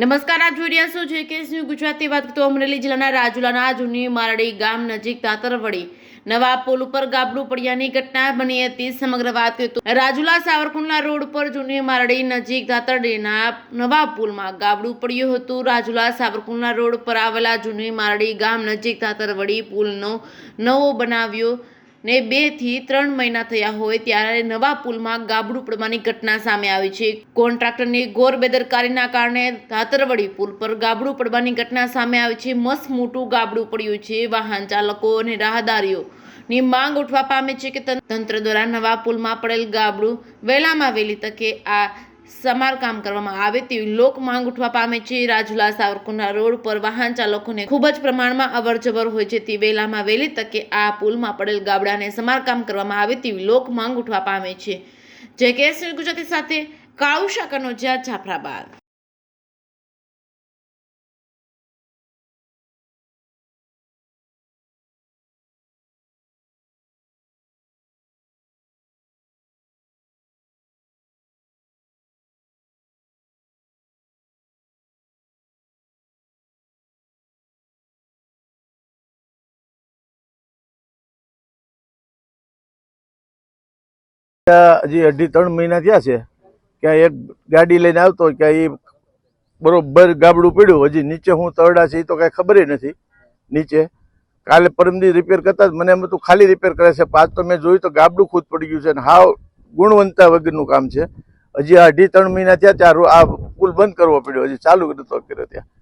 નમસ્કાર, આપ જોઈ રહ્યા છો JKS ન્યૂઝ ગુજરાતી. વાત કરતો અમરેલી જિલ્લાના રાજુલાના જૂની મારડી ગામ નજીક તાતરવડી નવા પુલ ઉપર ગાબડું પડ્યાની ઘટના બની હતી. સમગ્ર વાત કરીએ તો રાજુલા સાવરકુંડલા રોડ પર જૂની મારડી નજીક તાતરડીના નવા પુલમાં ગાબડું પડ્યું હતું. રાજુલા સાવરકુંડલા રોડ પર આવેલા જૂની મારડી ગામ નજીક તાતરવડી પુલનો નવો બનાવ્યો ને 2 થી 3 મહિના થયા હોય ત્યારે નવા પુલમાં ગાબડું પડવાની ઘટના સામે આવી છે. કોન્ટ્રાક્ટરની ઘોર બેદરકારીના કારણે તાતરવડી પુલ પર ગાબડું પડવાની ઘટના સામે આવી છે. મસ્ત મોટું ગાબડું પડ્યું છે. વાહન ચાલકો અને રાહદારીઓની માંગ ઉઠવા પામી છે કે તંત્ર દ્વારા નવા પુલમાં પડેલ ગાબડું વહેલામાં વહેલી તકે આ સમારકામ કરવામાં આવે તેવી લોક માંગ ઉઠવા પામે છે. રાજુલા સાવરકુંડલા રોડ પર વાહન ચાલકોને ખૂબ જ પ્રમાણમાં અવરજવર હોય છે. તે વહેલામાં વહેલી તકે આ પુલમાં પડેલ ગાબડાને સમારકામ કરવામાં આવે તેવી લોક માંગ ઉઠવા પામે છે. JKS ગુજરાતી સાથે કાળુ શાકરનો જાફરાબાદ. હજી 2.5-3 મહિના થયા છે કે એક ગાડી લઈને આવતો કે એ બરોબર ગાબડું પડ્યું. હજી નીચે હું તરડા છે એ તો કાંઈ ખબર નથી. નીચે કાલે પરમદી રિપેર કરતા મને એમ હતું ખાલી રિપેર કરે છે. આજ તો મેં જોયું તો ગાબડું ખુદ પડી ગયું છે અને હાવ ગુણવત્તા વગરનું કામ છે. હજી 2.5-3 મહિના થયા ત્યાં આ પુલ બંધ કરવો પડ્યો, હજી ચાલુ નતો કર્યો ત્યાં.